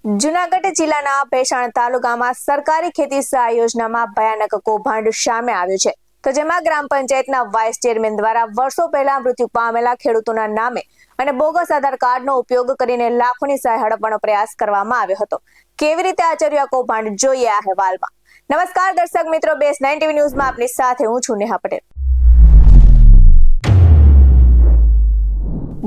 જૂનાગઢ જિલ્લાના ભેસાણ તાલુકામાં સરકારી ખેતી સહાય યોજનામાં ભયાનક કૌભાંડ સામે આવ્યું છે. તો જેમાં ગ્રામ પંચાયતના વાઇસ ચેરમેન દ્વારા વર્ષો પહેલા મૃત્યુ પામેલા ખેડૂતોના નામે અને બોગસ આધાર કાર્ડનો ઉપયોગ કરીને લાખોની સહાય હડપવાનો પ્રયાસ કરવામાં આવ્યો હતો. કેવી રીતે આચર્યું આ કૌભાંડ, જોઈએ આ અહેવાલમાં. નમસ્કાર દર્શક મિત્રો, BS9 TV ન્યૂઝમાં આપની સાથે હું છું નેહા પટેલ.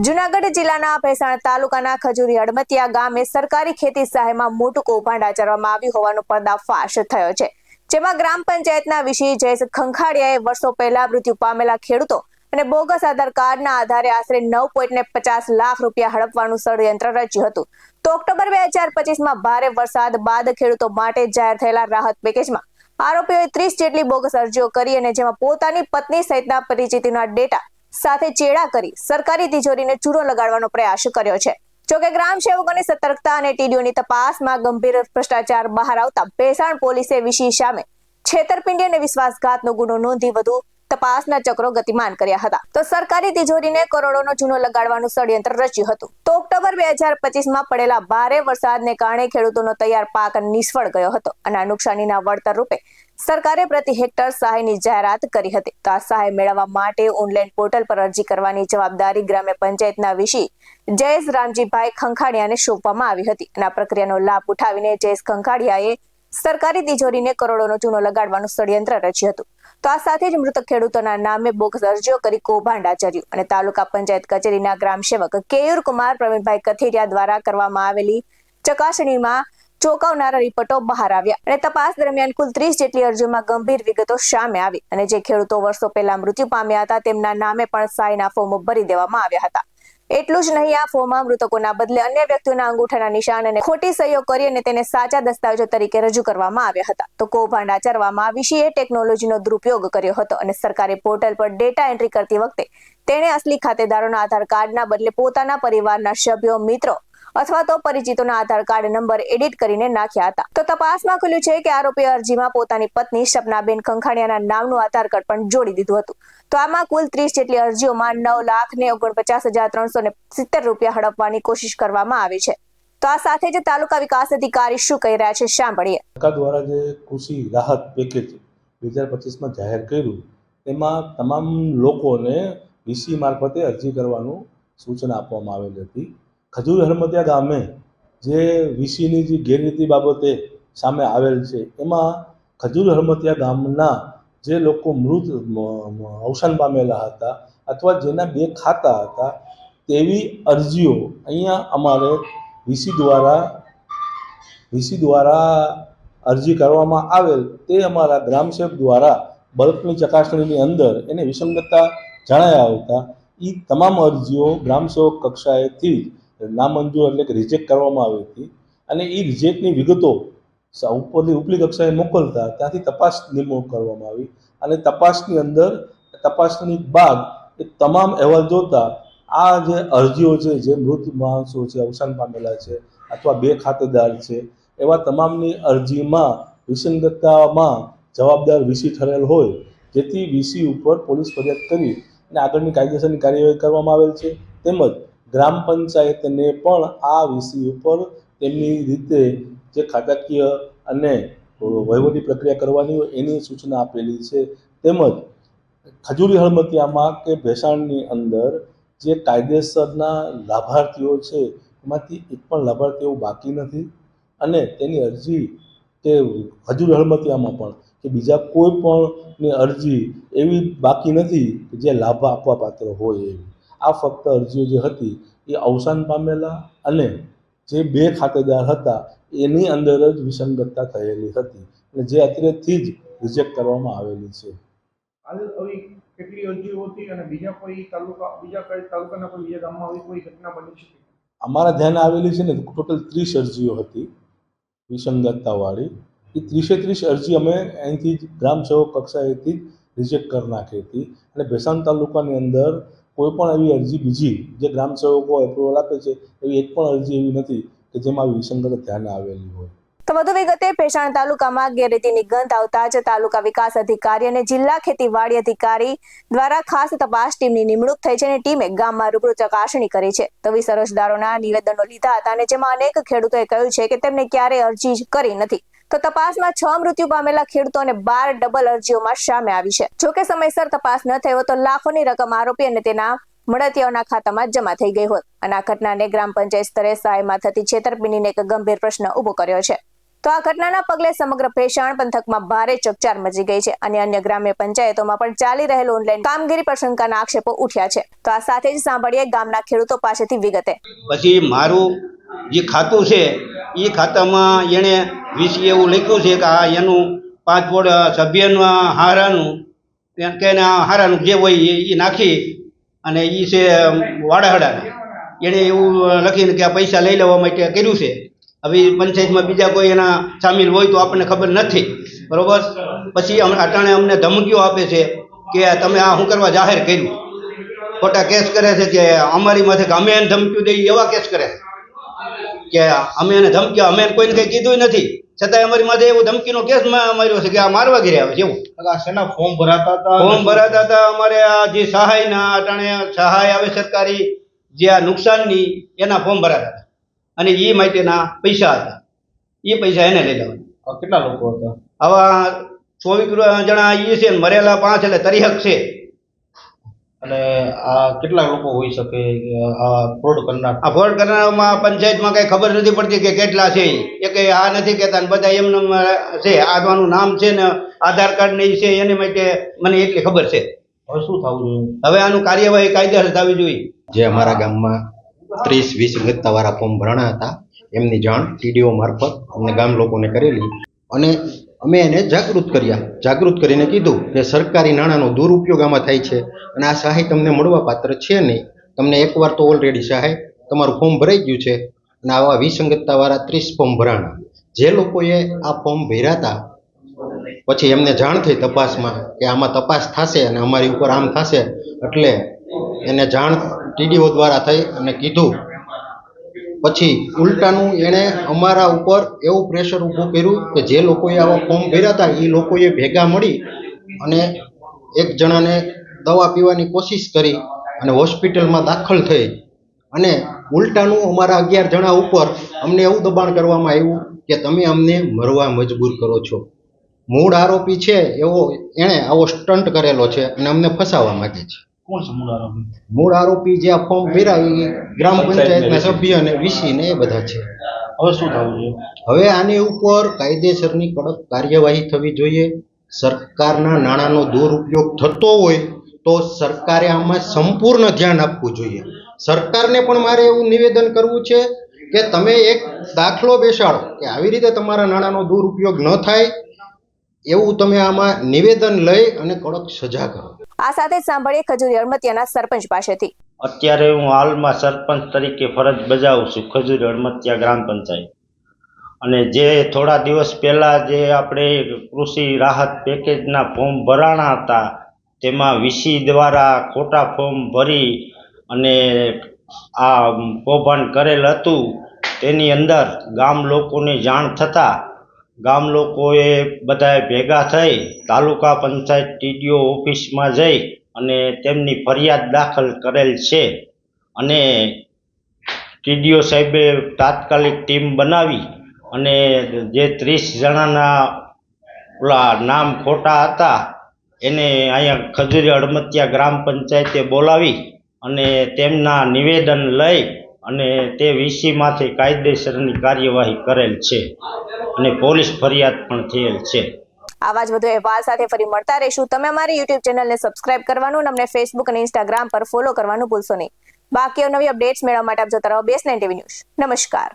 જૂનાગઢ જિલ્લાના ભેસાણ તાલુકાના ખજૂરી હડમતિયા ગામે સરકારી ખેતી સહાયમાં મોટું કૌભાંડ આચરવામાં આવ્યું હોવાનો પર્દાફાશ થયો છે. જેમાં ગ્રામ પંચાયતના વીસી જયેશ ખંખાડિયાએ વર્ષો પહેલા મૃત્યુ પામેલા ખેડૂતો અને બોગસ આધાર કાર્ડના આધારે આશરે 9.50 લાખ રૂપિયા હડપવાનું ષડયંત્ર રચ્યું હતું. તો ઓક્ટોબર 2025માં ભારે વરસાદ બાદ ખેડૂતો માટે જાહેર થયેલા રાહત પેકેજમાં આરોપીઓએ 30 જેટલી બોગસ અરજીઓ કરી અને જેમાં પોતાની પત્ની સહિતના પરિચિતોના ડેટા સાથે ચેડા કરી સરકારી તિજોરીને ચૂરો લગાડવાનો પ્રયાસ કર્યો છે. જોકે ગ્રામ સેવકોની સતર્કતા અને ટીડીઓની તપાસમાં ગંભીર ભ્રષ્ટાચાર બહાર આવતા ભેસાણ પોલીસે વીસી સામે છેતરપિંડી અને વિશ્વાસઘાતનો ગુનો નોંધી વધુ તપાસના ચક્રો ગતિમાન કર્યા હતા. તો સરકારી તિજોરીને કરોડોનો ચૂનો લગાડવાનું ષડયંત્ર રચ્યું હતું. તો ઓક્ટોબર 2025માં પડેલા ભારે વરસાદને કારણે ખેડૂતોનો તૈયાર પાક નિષ્ફળ ગયો હતો અને આ નુકસાનીના વળતર રૂપે સરકારે પ્રતિ હેક્ટર સહાયની જાહેરાત કરી હતી. તો આ સહાય મેળવવા માટે ઓનલાઈન પોર્ટલ પર અરજી કરવાની જવાબદારી ગ્રામ પંચાયતના વીસી જયેશ રામજીભાઈ ખંખાડિયાને સોંપવામાં આવી હતી. અને આ પ્રક્રિયાનો લાભ ઉઠાવીને જયેશ ખંખાડિયાએ સરકારી તિજોરીને કરોડોનો ચૂનો લગાડવાનું ષડયંત્ર રચ્યું હતું. તો આ સાથે જ મૃતક ખેડૂતોના નામે બોગસ અરજીઓ કરી કૌભાંડ આચર્યું અને તાલુકા પંચાયત કચેરીના ગ્રામ સેવક કેયુર કુમાર પ્રવીણભાઈ કથિરિયા દ્વારા કરવામાં આવેલી ચકાસણીમાં ચોંકાવનારા રિપોર્ટો બહાર આવ્યા અને તપાસ દરમિયાન કુલ 30 જેટલી અરજીઓમાં ગંભીર વિગતો સામે આવી અને જે ખેડૂતો વર્ષો પહેલા મૃત્યુ પામ્યા હતા તેમના નામે પણ સહાયના ફોર્મો ભરી દેવામાં આવ્યા હતા. એટલું જ નહીં, આ ફોર્મમાં મૃતકોના બદલે અન્ય વ્યક્તિઓના અંગૂઠાના નિશાન અને ખોટી સહીઓ કરી અને તેને સાચા દસ્તાવેજો તરીકે રજૂ કરવામાં આવ્યા હતા. તો કૌભાંડ આચરવામાં વીસીએ ટેકનોલોજીનો દુરુપયોગ કર્યો હતો અને સરકારી પોર્ટલ પર ડેટા એન્ટ્રી કરતી વખતે તેણે અસલી ખાતેદારોના આધાર કાર્ડના બદલે પોતાના પરિવારના સભ્યો, મિત્રો અથવા તો પરિચિતોના આધાર કાર્ડ નંબર એડિટ કરીને નાખ્યા હતા. તો તપાસમાં ખુલ્યું છે કે આરોપીએ અરજીમાં પોતાની પત્ની સપનાબેન ખંખાડિયાના નામનું આધાર કાર્ડ પણ જોડી દીધું હતું. તો આમાં કુલ 30 જેટલી અરજીઓમાં 9,49,370 રૂપિયા હડપવાની કોશિશ કરવામાં આવી છે. તો આ સાથે જ તાલુકા વિકાસ અધિકારી શું કહી રહ્યા છે, સાંભળીએ. સરકાર દ્વારા જે કૃષિ રાહત પેકેજ 2025માં જાહેર કર્યું તેમાં તમામ લોકોને વીસી મારફતે અરજી કરવાનું સૂચના આપવામાં આવેલી હતી. ખજૂરી હડમતિયા ગામે જે વીસીની જે ગેરરીતિ બાબતે સામે આવેલ છે એમાં ખજૂરી હડમતિયા ગામના જે લોકો અવસાન પામેલા હતા અથવા જેના 2 ખાતા હતા તેવી અરજીઓ અહીંયા અમારે વીસી દ્વારા અરજી કરવામાં આવેલ તે અમારા ગ્રામસેવક દ્વારા બલ્કની ચકાસણીની અંદર એને વિસંગતતા જણાયા આવતા એ તમામ અરજીઓ ગ્રામસેવક કક્ષાએથી નામંજૂર એટલે કે રિજેક્ટ કરવામાં આવી હતી અને એ રિજેક્ટની વિગતો ઉપલી કક્ષાએ મોકલતા ત્યાંથી તપાસ નિમણૂક કરવામાં આવી અને તપાસની બાદ એ તમામ અહેવાલ જોતા આ જે અરજીઓ છે, જે મૃત માણસો છે, અવસાન પામેલા છે અથવા 2 ખાતેદાર છે એવા તમામની અરજીમાં વિસંગતતામાં જવાબદાર વીસી ઠરેલ હોય, જેથી વીસી ઉપર પોલીસ ફરિયાદ કરી અને આગળની કાયદેસરની કાર્યવાહી કરવામાં આવેલ છે. તેમજ ગ્રામ પંચાયતને પણ આ વીસી ઉપર તેમની રીતે જે ખાતાકીય અને વહીવટી પ્રક્રિયા કરવાની હોય એની સૂચના આપેલી છે. તેમજ ખજૂરી હડમતિયામાં કે ભેસાણની અંદર જે કાયદેસરના લાભાર્થીઓ છે એમાંથી એક પણ લાભાર્થીઓ બાકી નથી અને તેની અરજી કે ખજૂરી હડમતિયામાં પણ કે બીજા કોઈ પણની અરજી એવી બાકી નથી કે જે લાભ આપવા પાત્ર હોય એવી. આ ફક્ત અરજીઓ જે હતી એ અવસાન પામેલા અને જે 2 ખાતેદાર હતા એની અંદર જ વિસંગતતા થયેલી હતી અને જે અત્રેથી જ રિજેક્ટ કરવામાં આવેલી છે. કેટલી અરજીઓ હતી અને બીજા કઈ તાલુકાના કોઈ બીજા ગામમાં આવી કોઈ ઘટના બની છે? અમારા ધ્યાને આવેલી છે ને ટોટલ 30 અરજીઓ હતી વિસંગતતાવાળી. એ 30 અરજી અમે અહીંથી જ ગ્રામ સેવક કક્ષાએથી જ રિજેક્ટ કરી નાખી હતી અને ભેસાણ તાલુકાની અંદર કોઈ પણ એવી અરજી બીજી જે ગ્રામ સેવકો એપ્રુવલ આપે છે એવી એક પણ અરજી એવી નથી કે જેમાં વિસંગત ધ્યાને આવેલી હોય. તો તો વધુ વિગતે ભેસાણ તાલુકામાં ગેરરીતિની ગંધ આવતા જ તાલુકા વિકાસ અધિકારી અને જિલ્લા ખેતીવાડી અધિકારી દ્વારા ખાસ તપાસ ટીમની નિમણૂક થઈ છે અને ટીમે ગામમાં રૂબરૂ ચકાસણી કરી છે. તો 20 અરજદારોના નિવેદનો લીધા હતા અને જેમાં અનેક ખેડૂતોએ કહ્યું છે કે તેમને ક્યારેય અરજી કરી નથી. તો તપાસમાં 6 મૃત્યુ પામેલા ખેડૂતો અને 12 ડબલ અરજીઓમાં સામે આવી છે. જોકે સમયસર તપાસ ન થયો તો લાખોની રકમ આરોપી અને તેના મળતિયાઓના ખાતામાં જમા થઈ ગઈ હોત અને આ ઘટનાને ગ્રામ પંચાયત સ્તરે સહાયમાં થતી છેતરપિંડીને એક ગંભીર પ્રશ્ન ઉભો કર્યો છે. તો આ ઘટનાના પગલે સમગ્ર ભેસાણ પંથકમાં ભારે ચકચાર મચી ગઈ છે અને અન્ય ગ્રામ્ય પંચાયતોમાં પણ ચાલી રહેલ ઓનલાઈન કામગીરી પર શંકાના આક્ષેપો ઉઠ્યા છે. તો આ સાથે જ સાંભળીએ ગામના ખેડૂતો પાસેથી વિગતે. પછી મારું જે ખાતું છે એ ખાતામાં એણે 20 એવું લખ્યું છે કે આ એનું 5 બોર્ડ સભ્યનું હારાનું કે હારાનું જે હોય એ નાખી અને એ છે વાડાહડાના એણે એવું લખીને કે આ પૈસા લઈ લેવા માટે કર્યું છે. હવે પંચાયતમાં બીજા કોઈ એના સામેલ હોય તો આપણને ખબર નથી, બરોબર. પછી અટાણે અમને ધમકીઓ આપે છે કે તમે આ શું કરવા જાહેર કર્યું, ખોટા કેસ કરે છે કે અમારી માથે કે અમે એને ધમકીઓ દઈએ એવા કેસ કરે કે અમે એને ધમકી અમે કોઈને કંઈ કીધું નથી છતાંય અમારી માથે એવો ધમકીનો કેસ માર્યો છે કે આ મારવા ઘરે આવે છે. એવું શેના ફોર્મ ભરાતા હતા અમારે આ જે સહાયના અટાણે સહાય આવે સરકારી જે આ નુકસાનની એના ફોર્મ ભરાતા હતા અને એ માટેના પૈસા હતા. એ પૈસા એને લઈ લેવાના. કેટલા લોકો હતા? આવા 24 જણા એ છે ને મરેલા 5 એટલે તરીહક છે. અને આ કેટલા લોકો હોઈ શકે આ ફ્રોડ કરનાર? આ ફ્રોડ કરનારમાં પંચાયતમાં કઈ ખબર નથી પડતી કે કેટલા છે. એ કઈ આ નથી કહેતા ને બધા એમને છે. આનું નામ છે ને આધાર કાર્ડ ને છે એની માટે મને એટલી ખબર છે. હવે શું થવું જોઈએ? હવે આનું કાર્યવાહી કાયદેસર થવી જોઈએ. જે અમારા ગામમાં 30 વિસંગતતાવાળા ફોર્મ ભરાણા હતા એમની જાણ ટીડીઓ મારફત અમને ગામ લોકોને કરેલી અને અમે એને જાગૃત કરીને કીધું કે સરકારી નાણાંનો દુરુપયોગ આમાં થાય છે અને આ સહાય તમને મળવા પાત્ર છે નહીં. તમને એકવાર તો ઓલરેડી સહાય તમારું ફોર્મ ભરાઈ ગયું છે અને આવા વિસંગતતાવાળા 30 ફોર્મ ભરાણા. જે લોકોએ આ ફોર્મ ભર્યા હતા પછી એમને જાણ થઈ તપાસમાં કે આમાં તપાસ થશે અને અમારી ઉપર આમ થશે એટલે એને જાણ ટીડીઓ દ્વારા થઈ અને કીધું. પછી ઉલટાનું એણે અમારા ઉપર એવું પ્રેશર ઊભું કર્યું કે જે લોકોએ આવા ફોર્મ ભર્યા હતા એ લોકોએ ભેગા મળી અને એક જણાને દવા પીવાની કોશિશ કરી અને હોસ્પિટલમાં દાખલ થઈ અને ઉલટાનું અમારા 11 જણા ઉપર અમને એવું દબાણ કરવામાં આવ્યું કે તમે અમને મરવા મજબૂર કરો છો. મૂળ આરોપી છે એવો એણે આવો સ્ટન્ટ કરેલો છે અને અમને ફસાવવા માંગે છે. કોણ છે મૂળ આરોપી? મૂળ આરોપી જે આ ફોર્મ ભર્યા એ ગ્રામ પંચાયતના સભ્ય અને વીસી ને એ બધા છે. હવે શું થવું જોઈએ? હવે આની ઉપર કાયદેસરની કડક કાર્યવાહી થવી જોઈએ. સરકારના નાણાંનો દુરુપયોગ થતો હોય તો સરકારે આમાં સંપૂર્ણ ધ્યાન આપવું જોઈએ. સરકારને પણ મારે એવું નિવેદન કરવું છે કે તમે એક દાખલો બેસાડો કે આવી રીતે તમારા નાણાંનો દુરુપયોગ ન થાય એવું તમે આમાં નિવેદન લઈ અને કડક સજા કરો. આ સાથે સાંભળીએ ખજૂરી અડમતિયાના સરપંચ પાસેથી. અત્યારે હું હાલમાં સરપંચ તરીકે ફરજ બજાવું છું ખજૂરી અડમતિયા ગ્રામ પંચાયત. અને જે થોડા દિવસ પહેલાં જે આપણે કૃષિ રાહત પેકેજના ફોર્મ ભરાણા હતા તેમાં વીસી દ્વારા ખોટા ફોર્મ ભરી અને આ કૌભાંડ કરેલ હતું. તેની અંદર ગામ લોકોની જાણ થતાં ગામ લોકોએ બધાએ ભેગા થઈ તાલુકા પંચાયત ટીડીઓ ઓફિસમાં જઈ અને તેમની ફરિયાદ દાખલ કરેલ છે અને ટીડીઓ સાહેબે તાત્કાલિક ટીમ બનાવી અને જે 30 જણાના ઓલા નામ ખોટા હતા એને અહીંયા ખજૂરી અડમતિયા ગ્રામ પંચાયતે બોલાવી અને તેમના નિવેદન લઈ અને તે વીસીમાંથી કાયદેસરની કાર્યવાહી કરેલ છે અને પોલીસ ફરિયાદ પણ થયેલ છે. આવા જ વધુ અહેવાલ સાથે ફરી મળતા રહીશું. તમે અમારી YouTube ચેનલને સબસ્ક્રાઇબ કરવાનું અને અમને Facebook અને Instagram પર ફોલો કરવાનું ભૂલશો નહીં. બાકી નવી અપડેટ્સ મેળવવા માટે આપ જોતા રહો BS9 TV ન્યૂઝ. નમસ્કાર.